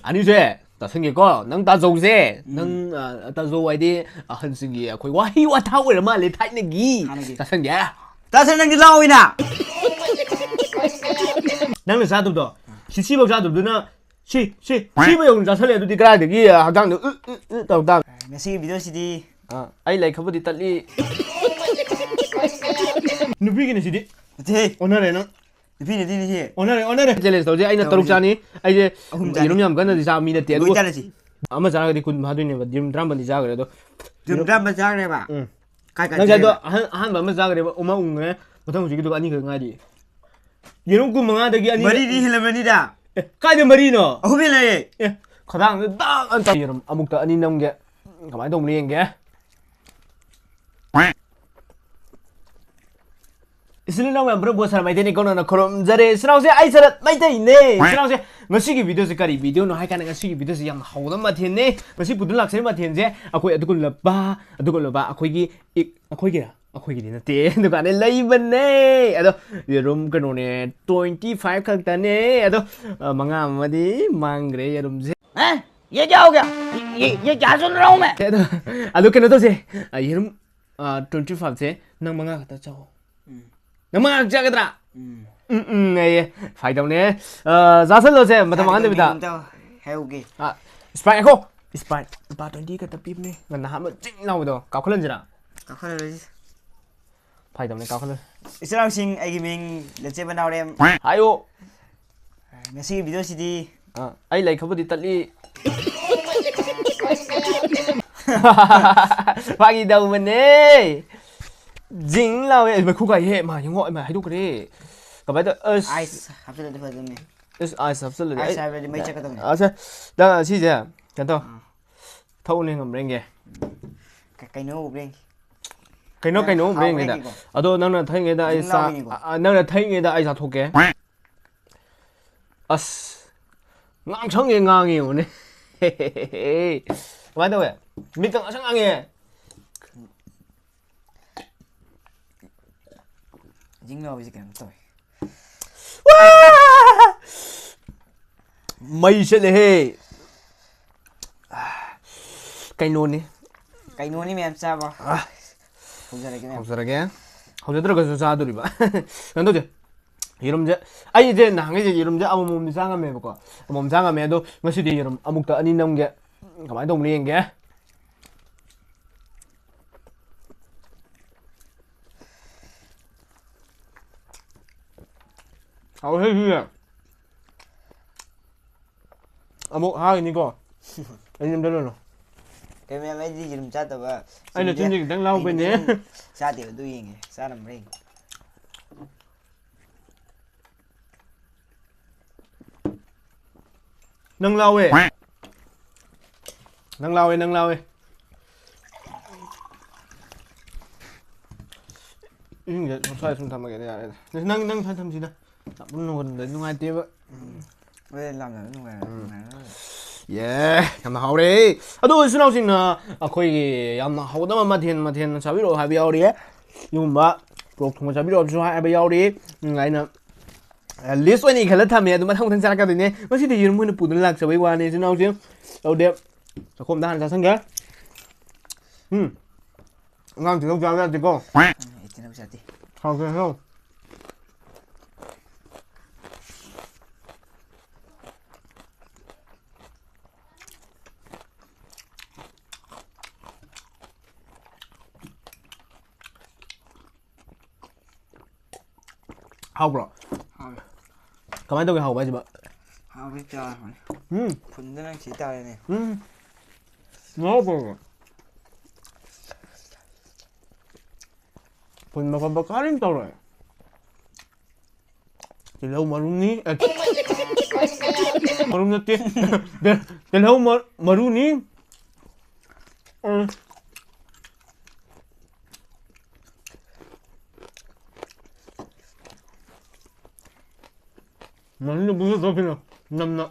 아니지. 나 생기고 능 따져오세. 능 따져와야지. 한 생기 거의 와히와 타오를 말래 타이네기. 나 생기. 따서 난 기라오이나. năng là sao tụi đó xí bao sao tụi nó xí bao giờ ra sao tụi đi cái này kia hàng đang được tao tao 메시 비디오 CD. ai lại không có đi tắt đi nó biết cái này gì đi 네. 오늘 nó 비니 디니. 오늘 이제 레스 이제 아이나 떨룩 자니 이제 이놈 냠 간다 이제 미네 때 뭐 잘하지? 아마 자라게 군 하더니 뭐 dim 드럼 번디 자 그래도 좀 담아 자그래 봐. 까까. 나 저도 한 번만 자 그래 엄마 웅네 보통 저기도 아니 그 가지 이놈 군 mga 되기 아니 머리리 힐러면이다. 까지 머리노 후빌레. 가당 딱 앉아 이놈 아무것도 아니 넘게 가만히 좀 리엔 게 इसलिए ना मैं बड़े बहुत सारा माइटे निकालना ना करो जरे सुनाओ से आई सर माइटे इन्हें सुनाओ से मसी की वीडियो से करी वीडियो ना है क्या ना मसी की वीडियो से यम हाउ दम माथे ने मसी पुतुल लाख से माथे ने अकोई अदुकुल लबा अकोई की ना ते दुकान ने लई बने अदो ये रूम कनो ने 25 खक्ता ने अदो मंगा मदी मांग रहे ये रूम से ये क्या हो गया? ये क्या सुन रहा हूँ मैं? अदो कनो तो से ये रूम 25 से नंग मंगा खता चाहो नमक जागद्रा 네 파이덤네 자설로세 마다 망한데비다 해오게 스파이크 고 스파이 바20가 더 삐네 나 한번 찡 나오도 까콜런지라 까콜런지 파이덤네 까콜런 이스라우싱 아기밍 레체 바나오렘 아요 메시 비디오 CD 아이 라이크 버디 딸리 파기 다우면네 dính lao ấy mà khu cái hệ mà những gọi mà hay đúng cái đấy các bạn ơi 아이스 합쳐도 되거든요. ice absolutely 아이스 알레디 mấy chắc cái à thế đó là gì vậy cái to thâu lên ngầm lên kìa cái nấu bụng lên cái nấu lên kìa à tôi năng là thấy người ta ai sa năng là thấy người ta ai sa thuộc kìa as ngang chóng người ngang nhiều này các bạn đâu vậy biết càng sáng ngang kìa dính vào gì cả tôi mày sẽ để cái nôn đi em sao vào không ra cái không ra cái không ra 들어가서 자들이 봐 근데 이런 이제 아니 이제 나 이제 이런 이제 아무 몸 상하면 해볼까 몸 상하면도 뭐시 뒤 이런 아무것도 아닌 게 가만히 동리인 게 아우 해주야 아뭐 하니까 anh đó rồi cái mẹ mấy gì dùng cha tao bà anh là chương trình đang lau bên nhé sa tiểu tôi gì sa nằm riêng nâng lau ấy nâng lau ấy 이게 저차에 좀 담아게 돼. nâng tham gì đó muốn nguồn đến ngoài tiếp á với làm là nó ngoài 예, 야마 하오래. 아도 수나우싱나 거기 야마 하오다만 마텐 자비로 하비오리. 용마 프로토마 자비로 없어 하비오리. ngaina list wani khala thame adu mathang thang saraka dine masi de yirum mun pudun lak sabai wani sunausing ode khom dan sa sanga ngang thì không ra thì con 이제 나오지 않지 không không học rồi cảm ơn tôi cái học bây giờ học biết cho 분들랑 chỉ tao này ngon rồi phần mà còn bạc cá đến tao rồi thì lâu mà luôn ní mà luôn nhất thì lâu mà luôn ní 나는 무슨 소리야? 남나.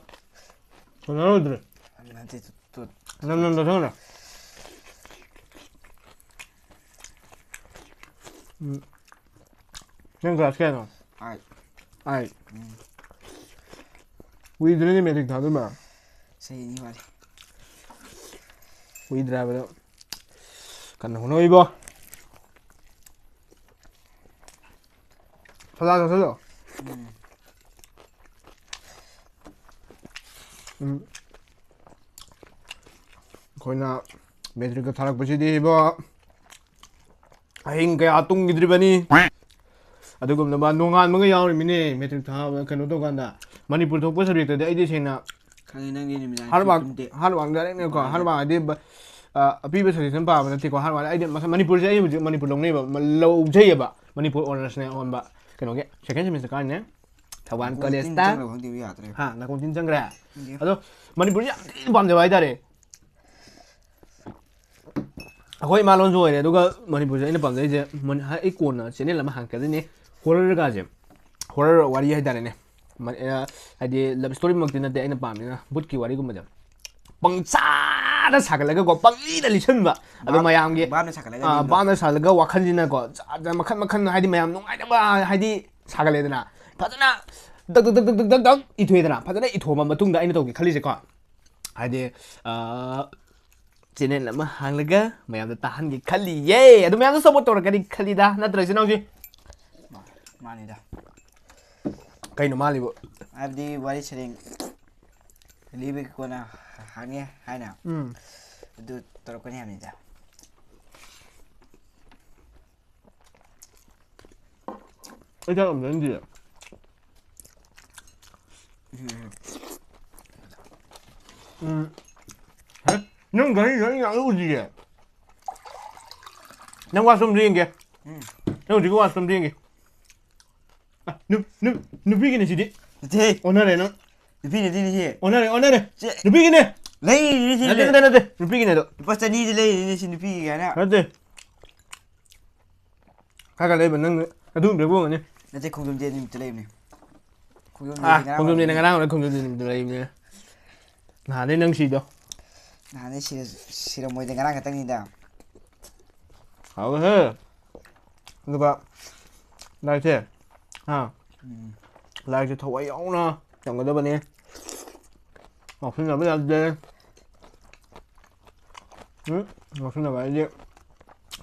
나로들. 나한테 또 남남다 정나. 생각 어떻게 해 너? 아이 아이. 우리들은 매직 다들마 세니 말이. 우리들하고 간나 호노 이거 살아 거기나 매직가 타락보시디 이거 아잉 그야 똥기들이더니 ꯑꯗꯨꯒꯨꯝꯂꯕ ꯅꯣꯡꯉꯥꯟꯕꯒ ꯌꯥꯎꯔꯤꯃꯤꯅꯦ matric ꯊꯥꯕ ꯀꯩꯅꯣ ꯇꯧꯀꯥꯟꯗ ꯃꯅꯤꯄꯨꯔ ꯊꯣꯛꯄ ꯁꯕꯖꯦꯛꯇꯗꯤ ꯑꯩꯗꯤ ꯁꯦꯡꯅ ꯈꯪꯉꯦ ꯅꯪꯒꯤ ꯅꯨꯃꯤꯗꯥꯡ ꯍꯥꯔꯋꯥꯡ ꯗꯥꯏꯔꯦꯛꯅꯦꯀꯣ ꯍꯥꯔꯋꯥꯡ ꯍꯥꯏꯗꯤ ꯑꯄꯤꯕ ꯁꯖꯦꯁꯟ ꯄꯥꯕ ꯅꯠꯇꯦꯀꯣ ꯍꯥꯔꯋꯥꯡ ꯑꯩꯗꯤ ꯃꯅꯤꯄꯨꯔꯁꯦ ꯑꯩ ꯍꯧꯖꯤꯛ ꯃꯅꯤꯄꯨꯔ ꯂꯧꯅꯩꯕ ꯂꯧꯖꯩꯌꯦꯕ ꯃꯅꯤꯄꯨꯔ ꯑꯣꯅꯔꯁꯅꯦ ꯑꯣꯟꯕ ꯀꯩꯅꯣꯒꯤ ꯁꯦꯀꯦꯟ ꯁꯦꯃꯤꯁꯇꯔ ꯀꯥꯔꯤꯅꯦ ꯊꯧꯕꯥꯜ ꯀꯣꯂꯦꯖꯇ ꯍꯥ ꯅꯥꯀꯣꯡ ꯇꯤꯟ ꯆꯪꯈ꯭ꯔꯦ ꯑꯗꯣ ꯃꯅꯤꯄꯨꯔꯁꯦ ꯌꯥꯝ ꯊꯤꯅ ꯄꯥꯝꯖꯕ ꯍꯥꯏꯇꯥꯔꯦ ꯑꯩꯈꯣꯏ ꯏꯃꯥ ꯂꯣꯟꯁꯨ ꯑꯣꯏꯔꯦ ꯑꯗꯨꯒ ꯃꯅꯤꯄꯨꯔꯁꯦ ꯑꯩꯅ ꯄꯥꯝꯖꯩꯁꯦ ꯑꯩ ꯀꯣꯟꯅ ꯆꯦꯅꯦꯜ ꯑꯃ ꯍꯥꯡꯀꯗꯣꯏꯅꯦ ꯍꯣꯔꯔꯒꯥꯁꯦ ꯍꯣꯔꯔ ꯋꯥꯔꯤ ꯍꯥꯏꯇꯥꯔꯦꯅꯦ ꯍꯥꯏꯗꯤ ꯂꯕ ꯁ꯭ꯇꯣꯔꯤꯃꯛꯇꯤ ꯅꯠꯇꯦ ꯑꯩꯅ ꯄꯥꯝꯃꯤꯅ ꯕꯨꯠꯀꯤ ꯋꯥꯔꯤꯒꯨꯝꯕꯁꯦ ꯄꯪꯆꯥꯗ ꯁꯥꯒꯠꯂꯒꯀꯣ ꯄꯪꯂꯤꯗ ꯂꯤꯁꯟꯕ ꯑꯗꯣ ꯃꯌꯥꯝꯒꯤ ꯕꯥꯞꯅ ꯁꯥꯒꯠꯂꯒ ꯋꯥꯈꯜꯁꯤꯅꯀꯣ ꯃꯈꯟ ꯃꯈꯟ ꯍꯥꯏꯗꯤ ꯃꯌꯥꯝ ꯅꯨꯡꯉꯥꯏꯅꯕ ꯍꯥꯏꯗꯤ ꯁꯥꯒꯠꯂꯦꯗꯅ ꯐꯖꯅ ꯗꯛ ꯗꯛ ꯗꯛ ꯗꯛ ꯗꯛ ꯗꯛ 이토해ꯗꯅ ꯐꯖꯅ 이토ꯑꯕ ꯃꯇꯨꯡꯗ ꯑꯩꯅ ꯇꯧꯒꯦ ꯈꯜꯂꯤꯁꯦꯀꯣ ꯍꯥꯏꯗꯤ ꯆꯦꯅꯦꯜ ꯑꯃ ꯍꯥꯡꯂꯒ ꯃꯌꯥꯝꯗ ꯇꯥꯍꯟꯒꯦ ꯈꯜꯂꯤꯌꯦ ꯑꯗꯨ ꯃꯌꯥꯝꯗ ꯁꯞꯄꯣꯔꯠ ꯇꯧꯔꯛꯀꯅꯤ ꯈꯜꯂꯤꯗ ꯅꯠꯇ꯭ꯔ ꯏꯆꯤꯟ ꯃꯥꯅꯤꯗ ꯀꯩꯅꯣ ꯃꯥꯜꯂꯤꯕꯣ ꯍꯥꯏꯕꯗꯤ ꯋꯥꯔꯤ ꯁꯩꯔꯦꯡ ꯂꯤꯕꯒꯤ ꯀꯣꯟꯅ ꯍꯥꯡꯉꯦ ꯍꯥꯏꯅ ꯑꯗꯨ ꯇꯧꯔꯛꯀꯅꯤ ꯍꯥꯏꯕꯅꯤꯗ ꯑꯩ ꯆꯥꯛ ꯑꯃ ꯆꯪꯗꯤꯌꯦ ꯅꯪ ꯒꯥꯔꯤ ꯌꯥꯝꯅ ꯎꯁꯤꯒꯦ ꯅꯪ ꯋꯥꯁꯔꯨꯝꯗ ꯌꯦꯡꯒꯦ ꯅꯪ ꯍꯧꯖꯤꯛꯀꯤ ꯋꯥꯁꯔꯨꯝꯗ ꯌꯦꯡꯒꯦ ꯅꯨꯄꯤꯒꯤꯅꯦ ꯁꯤꯗꯤ ꯅꯠꯇꯦ ꯑꯣꯟꯅꯔꯦ ꯅꯪ ꯅꯨꯄꯤ ꯅꯠꯇꯦꯅꯦ ꯁꯤ ꯑꯣꯟꯅꯔꯦ ꯅꯨꯄꯤꯒꯤꯅꯦ ꯂꯩꯔꯤꯅꯤ ꯁꯤ ꯅꯠꯇꯦ ꯅꯨꯄꯤꯒꯤꯅꯦ ꯑꯗꯣ ꯂꯨꯄꯥ 200ꯗ ꯂꯩꯔꯤꯅꯤ ꯁꯤ ꯅꯨꯄꯤꯒꯤ ꯀꯥꯏꯅ ꯅꯠꯇꯦ ꯈꯔ ꯂꯩꯕ ꯅꯪ ꯑꯗꯨꯒꯨꯝꯕ ꯄꯣꯡꯒꯅꯤ ꯅꯠꯇꯦ ꯈꯣꯡꯖꯣꯝꯗꯦ ꯅꯨꯃꯤꯠꯇ ꯂꯩꯕꯅꯤ ꯈꯣꯡꯖꯣꯝꯗꯦꯅ ꯉꯔꯥꯡ ꯈꯣꯡꯖꯣꯝꯗꯦ ꯅꯨꯃꯤꯠꯇ ꯂꯩꯕꯅꯦ ꯅꯍꯥꯟꯗꯩ ꯅꯪ ꯁꯤꯗꯣ ꯅꯍꯥꯟꯗꯩ ꯁꯤꯔꯝꯃꯣꯏꯗ ꯉꯔꯥꯡ ꯈꯛꯇꯪꯅꯤꯗ ꯍꯥꯎꯍꯦ ꯑꯗꯨꯒ ꯂꯥꯏꯔꯤꯛꯁꯦ ꯂꯥꯏꯔꯤꯛꯁꯦ ꯊꯋꯥꯏ ꯌꯥꯎꯅ ꯇꯝꯒꯗꯕꯅꯤ ꯉꯥꯎꯁꯤꯟꯅꯕ ꯌꯥꯗꯦ ꯉꯥꯎꯁꯤꯟꯅꯕ ꯍꯥꯏꯗꯤ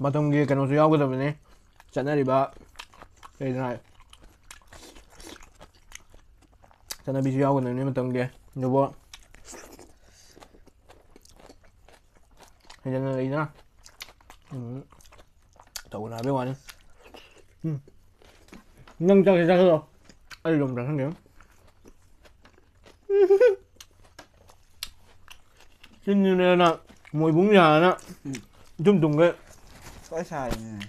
ꯃꯇꯝꯒꯤ ꯀꯩꯅꯣꯁꯨ ꯌꯥꯎꯒꯗꯕꯅꯤ ꯆꯠꯅꯔꯤꯕ ꯂꯩꯗꯅ ꯆꯠꯅꯕꯤꯁꯨ ꯌꯥꯎꯒꯗꯕꯅꯤ ꯃꯇꯝꯒꯤ ꯑꯗꯨꯕꯨ ꯍꯦꯟꯖꯟꯅ ꯂꯩꯗꯅ ꯇꯧꯒꯅꯨ ꯍꯥꯏꯕꯩ ꯋꯥꯅꯤ ꯅꯪ ꯆꯥꯛꯁꯦ ꯆꯥꯁꯤꯜꯂꯣ ꯑꯩ ꯑꯗꯨꯝ ꯆꯥꯁꯟꯒꯦ ꯆꯤꯟꯁꯤꯅꯦꯅ ꯃꯣꯏꯕꯨꯡ ꯌꯥꯅ ꯏꯇꯨꯝ ꯇꯨꯝꯒꯩ ꯁꯣꯏ ꯁꯥꯔꯤꯅꯦ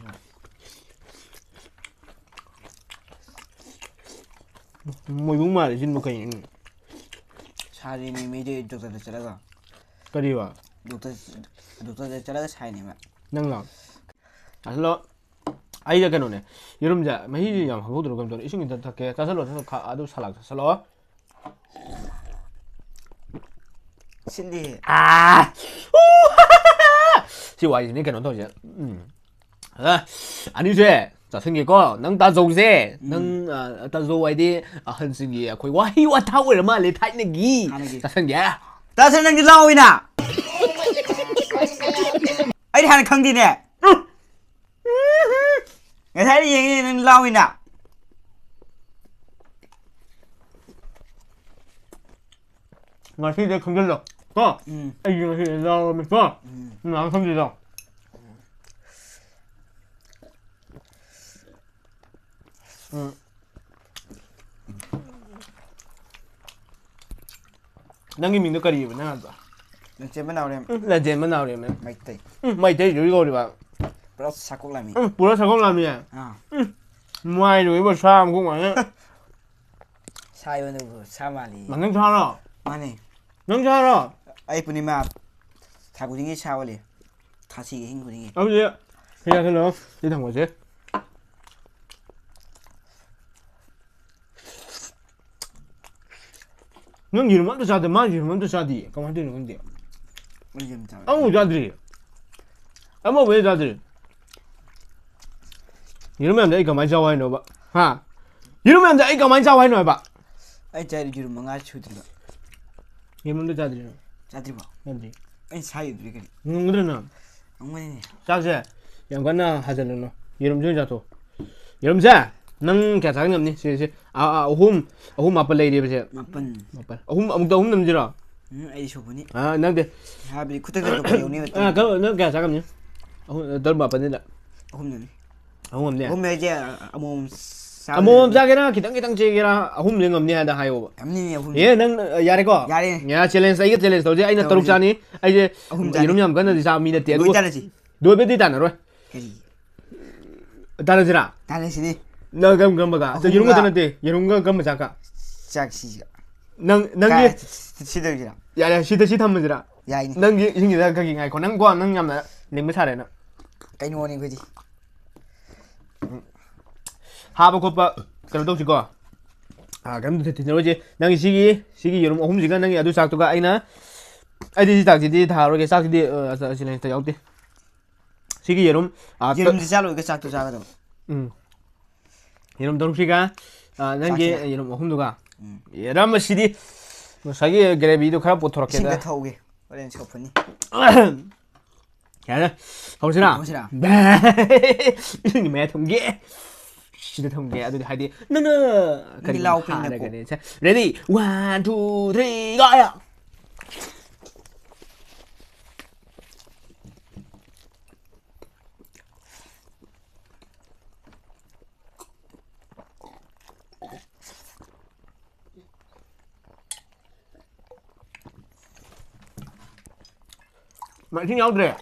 ꯃꯣꯏꯕꯨꯡ ꯃꯥꯜꯂꯦ ꯆꯤꯟꯕꯨ ꯀꯩꯅꯣ ꯁꯥꯔꯤꯅꯦ ꯃꯤꯗꯤ ꯗꯣꯛꯇꯔꯗ ꯆꯠꯂꯒ ꯀꯔꯤꯕ ꯗꯣꯛꯇꯔꯗ ꯆꯠꯂꯒ ꯁꯥꯏꯅꯦꯕ ꯅꯪꯂꯣ ꯆꯥꯁꯤꯜꯂꯣ ꯑꯩꯗ ꯀꯩꯅꯣꯅꯦ ꯌꯦꯔꯨꯝꯁꯦ ꯃꯍꯤꯁꯦ ꯌꯥꯝ ꯍꯧꯗ꯭ꯔꯣ ꯀꯩꯅꯣ ꯇꯧꯔꯦ ꯏꯁꯤꯡ ꯈꯤꯇ ꯊꯛꯀꯦ ꯆꯥꯁꯤꯜꯂꯣ ꯑꯗꯨ ꯁꯂꯥꯛ ꯆꯥꯁꯤꯜꯂꯣ ꯁꯤꯟꯗꯤ ꯁꯤ ꯋꯥꯔꯤꯁꯤꯅꯦ ꯀꯩꯅꯣ ꯇꯧꯔꯤꯁꯦ ꯑꯅꯤꯁꯦ ꯆꯥꯁꯤꯟꯒꯦꯀꯣ ꯅꯪ ꯇꯥꯖꯧꯁꯦ ꯅꯪ ꯇꯥꯖꯧ ꯍꯥꯏꯗꯤ ꯑꯍꯟꯁꯤꯡꯒꯤ ꯑꯩꯈꯣꯏ ꯋꯥꯍꯩ ꯋꯥꯊꯥ ꯑꯣꯏꯔ ꯃꯥꯜꯂꯦ ꯊꯥꯏꯅꯒꯤ ꯆꯥꯁꯤꯟꯒꯦ ꯇꯥꯁꯟ ꯅꯪꯗꯤ ꯂꯥꯎꯏꯅ ꯑꯩꯗꯤ ꯍꯥꯟꯅ ꯈꯪꯗꯦꯅꯦ ꯉꯁꯥꯏꯗ ꯌꯦꯡꯉꯤ ꯅꯪ ꯂꯥꯎꯏꯅ ꯉꯁꯤꯗꯤ ꯈꯪꯖꯤꯜꯂꯣ ꯀꯣ ꯑꯩꯒꯤ ꯉꯁꯤꯗꯤ ꯂꯥꯎꯔꯝꯃꯤ ꯀꯣ ꯅꯪ ꯈꯪꯖꯤꯜꯂꯣ ꯅꯪꯒꯤ ꯃꯤꯡꯗꯣ ꯀꯔꯤꯕ ꯅꯪ ꯍꯥꯏꯕꯗꯣ ꯂꯟꯆꯦꯟꯕ ꯅꯥꯎꯔꯦꯝ ꯂꯟꯆꯦꯟꯕ ꯅꯥꯎꯔꯦꯝ ꯃꯩꯇꯩ ꯃꯩꯇꯩꯁꯨ ꯀꯧꯔꯤꯕ ꯄꯨꯔꯥ ꯁꯛꯀꯣꯛ ꯂꯥꯃꯤ ꯄꯨꯔꯥ ꯁꯒꯣꯜ ꯂꯥꯃꯤ ꯃꯥꯏꯗꯨ ꯁꯥ ꯑꯃ ꯀꯣꯛ ꯁꯥ ꯌꯣꯟꯗꯕꯨ ꯁꯥ ꯃꯥꯜꯂꯤ ꯅꯪ ꯁꯥꯔꯣ ꯃꯥꯅꯤ ꯅꯪ ꯁꯥꯔꯣ ꯑꯩ ꯄꯨꯔꯅꯤꯃꯥ ꯊꯥ ꯈꯨꯗꯤꯡꯒꯤ ꯁꯥ ꯑꯣꯜꯂꯤ ꯊꯥꯁꯤꯒꯤ ꯑꯍꯤꯡ ꯈꯨꯗꯤꯡꯒꯤ ꯑꯗꯨꯗꯤ ꯁꯤ ꯆꯥꯁꯤꯜꯂꯣ ꯁꯤ ꯊꯝꯃꯣꯁꯦ ꯅꯪ ꯌꯦꯔꯨꯝ ꯑꯝꯇ ꯆꯥꯗꯦ ꯃꯥꯒꯤ ꯌꯦꯔꯨꯝ ꯑꯝꯇ ꯆꯥꯗꯦ ꯀꯃꯥꯏꯅ ꯇꯧꯔꯤꯅꯣ ꯈꯪꯗꯦ ꯑꯃꯐꯥꯎ ꯆꯥꯗ꯭ꯔꯤ ꯑꯃꯐꯥꯎ ꯆꯥꯗ꯭ꯔꯤ ꯌꯦꯔꯨꯝ ꯃꯌꯥꯝꯁꯦ ꯑꯩ ꯀꯃꯥꯏꯅ ꯆꯥꯎ ꯍꯥꯏꯅꯣꯕ ꯌꯦꯔꯨꯝ ꯃꯌꯥꯝꯁꯦ ꯑꯩ ꯀꯃꯥꯏꯅ ꯆꯥꯎ ꯍꯥꯏꯅꯣ ꯍꯥꯏꯕ ꯑꯩ ꯆꯥꯔꯤ ꯌꯦꯔꯨꯝ 5 ꯁꯨꯗ꯭ꯔꯤꯕ 예문도 자들이요. 짜드리봐. 맞지? 아니 사이드리 그래. 그러나 엉만이네. 자세 양관나 하자는 이름 좀 자도. 이름자 능 개장 없니? 시시 아홈 아빠 레이디 버세. 마pan. 아빠 홈 아무도 홈 넘지라. 아이 쇼보니. 아 난데 하비 쿠탁도 배우니. 그너 개장 없니? 덜 마빠니다. 홈네. 홈 없네. 홈에 이제 아몸 뭐 자게나 기당 지게라 홈 링 없니 하다 하요. 암니 홈. 예, 능 야래거. 야래. 야 챌린지 이게 챌린지 도지 아이나 떨룩 자니. 아이제 이놈이 안 간다 자 미네 때. 뭐 잘하지? 노베디 다나로. 그리. 다르지라. 다네시니. 너 그럼 뭐가? 저 이런 거 되는데 이런 거 그럼 잠깐. 짝시가. 능 시들기라. 야야 시드 한문지라. 야이니. 능 이게 내가 거기 가 고난 거 냠나 링메 사래나. 까이노니 그지. 하버 코빠 그럼 또 지고. 아 그럼 되는지 능 시기 여름 홈지가 능 아주 작도가 아이나 아이디 작지디 다로게 작지디 실렌스 야우디. 시기 여름 아 여름 지살로 이거 짝도 작아도. 여름 동시가 난게 여름 홈도가 여름 시디 뭐 자기 그래비도 가라 보토록게 신가 타오게. 오렌지 커프니. 야, 홍신아. 홍신아. 네. 이게 매 통계. 시대 통계 아주 하디. 너너. 이 라오 핀네 고. 자, 레디. 1 2 3 가야. 맛이 나오더래.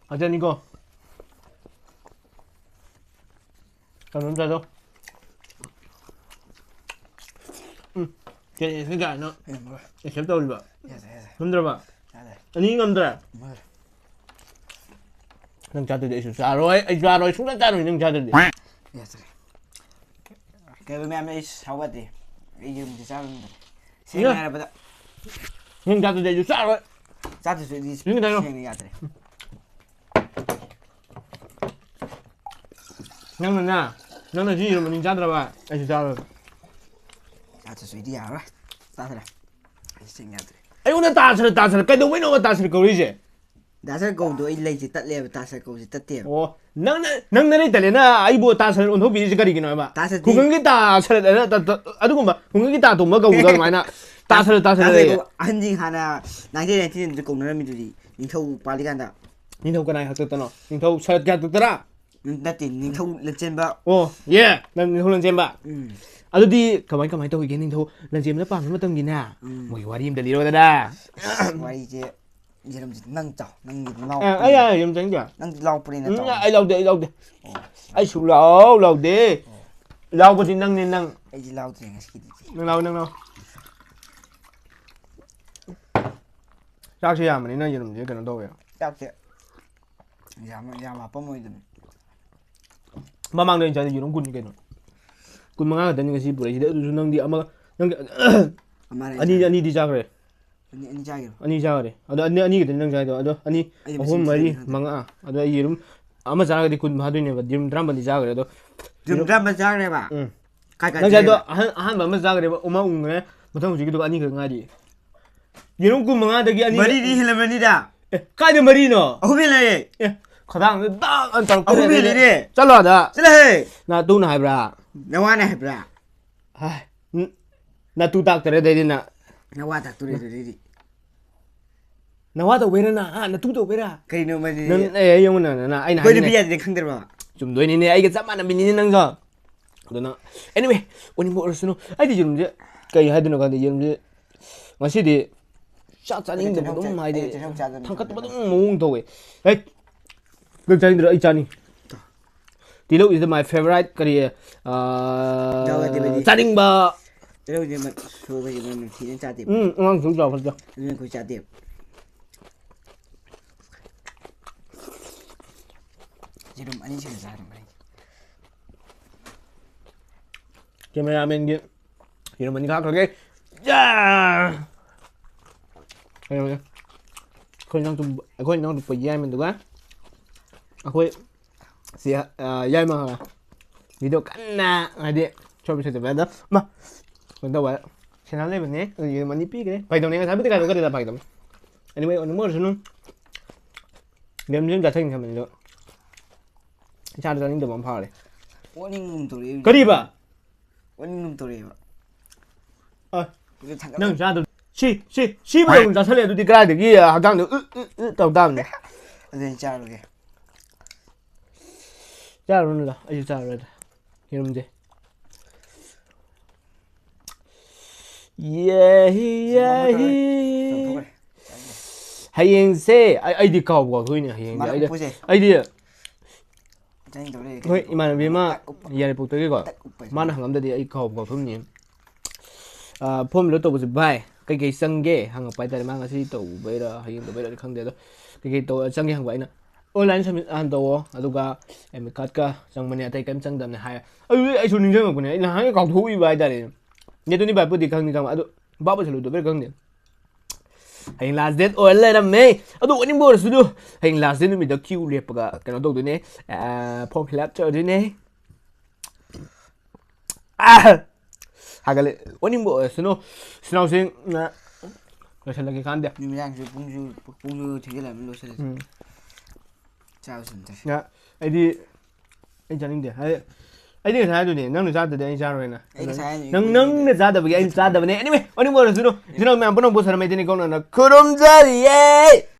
아전 이거 그럼 자도 걔 생각 안 나. 뭐. 잼다 올려 봐. 야자. 흔들어 봐. 야자. 아니 이건들 뭐. 능 자들 있어. 자로에 순간 자로 능 자들. 야자. 그러면 아마 사와디. 이름 지살는데. 생각해 보다. 능 자들 있어. 자로. 자도 이 이거 나요. 야자. 너는 지 이러면 능 자들 봐. 아주 자로. 자도 수이디 알아. 따라. 생각해. 아이고 나 따스러 그래도 왜 너가 따스러 거리지? 다살 거도 일레지 따래 다살 거지 따대. 오 năng 이탈리나 아이보 따스러 온 호비 지가리기 나봐. 따스러 공기 따스러 아두고 막 공기 따도 뭐가 우다 마이나 따스러 한징 하나 나게 티는 좀 공나미들이 닝토 빨리 간다. 닌토 그나 학었더노 닌토 서야 듣더라. 나티 닝토 렌젠바. 예. 난 홀런 잼바. 아두디 가만히 또 이게 닌토 렌잼나 빵 뭐 던기나. 뭐 와리임 들리로다다. 와 이제 이름 낭자 낭기 나오. 아야 이름 정자. 낭 나오 뿌리는 또. 아이 라우데. 아이 수 라우데. 라우버지 낭. 이제 나오 드링 시키지. 능 라우. 짝시 야면 너 이름 이제 그는 도요. 짝제. 야마 뻔모이든. 마망도 이제 이런 군 게는. 군 망가 되는 것이 부래. 이제 능디 아마 능 아니 디자 그래. 아니 자기로. 아니 자그래. 아니 되는 자도 아니 홈 머리 망아. 이름 아마 자가디 군 하도네 바 이름 드라마디 자그래도 좀 드라마 자그래 봐. 가가. 나자도 한 마마 자그래 오마 웅네 못하고 지기도 아니 그가디. 이런 군 망아 되기 아니 머리리 힐러면이다. 까지 머리노. 호빌레. 거당 딱안 따로 호빌레. 잘라다. 잘해. 나 돈나 하브라. 나와나 해브라. 아, 나 두닥 때려 되나. 나와다 두리두리. 나와도 왜나? 나 두도 왜라? 그리노 머리. 넌에 영은 나 아이나. 거기 비야지 큰들 봐. 좀 너희네 아이가 짬만한 민이는 거. 그러나 anyway, 오늘 뭐 얼스노. 아이디 좀 이제 가이 하드노 가데 이제 마시디 샷자닝도 너무 많이 돼. 탕카도 너무 몽도에. 에이. 그 자인들 있잖니. Tilo is my favorite kari 짜닝바 이러고 이제 소가 이제 티는 짜대. 응, 진짜 벌써. 이제 그 짜대. 지금 많이 시켜서 하는 말이지. 카메라맨 이런 거니까 그렇게 야. 아니 khôi năng được phải dai mình được á khôi sẽ dai mà video cắn na ai đi cho mình xem đó mà mình đâu vậy sẽ nói lên mình nhé rồi mình đi pi cái bài đầu này thấy biết cái đó là bài đầu anyway ông mua rồi luôn nếu như giả thành thì mình được cha được những đồ bóng phá này 원인 놈들이. cái gì vậy 원인 놈들이. 이거 잠깐. nâng ra được si bây giờ ra thế này tôi đi cái được gì à đang được tàu tàu này 이제 짜르게. ra rồi là ai ra rồi 이러면 돼 예히 하이엔세 아이디 까고 그거냐 하이엔세 아이디 아이디 짜인 노래. 그 이만 비마 이야리 복도게 거 만나 한감다디 아이 까고 그럼니 아 폼 로또 보지 바이 cái sân ghê hàng ngọc bảy tại mang cái tủ bây giờ hay tủ bây giờ không để đó cái tủ sân ghê hàng vậy nè online xem ăn tủ aduga em cắt ka sang mình tay kem sang đầm này hay ai số ninh dương mà này là hai cầu thủ như vậy đây nhớ tôi đi bài bữa đi không đi không adu bao bao giờ lụt được không nhỉ hành last date online làm mày adu anh mua rồi đó hành last date mình đã kêu liệp cái nó đâu đấy nè phong lap chơi đấy nè 하갈래 원인 뭐 스노 스노생 나 그래서 이렇게 간대 유미랑 저 봉주 되게 라면 넣으셔야 돼. 짜우신다. 야 아이디 괜찮은데 아이디 사야도네 너는 자도 돼 인사로나 너는 자도 그게 인사도 네 anyway 원인 뭐 스노 스노 면 보는 보서 면 되는 거는 그럼 자리에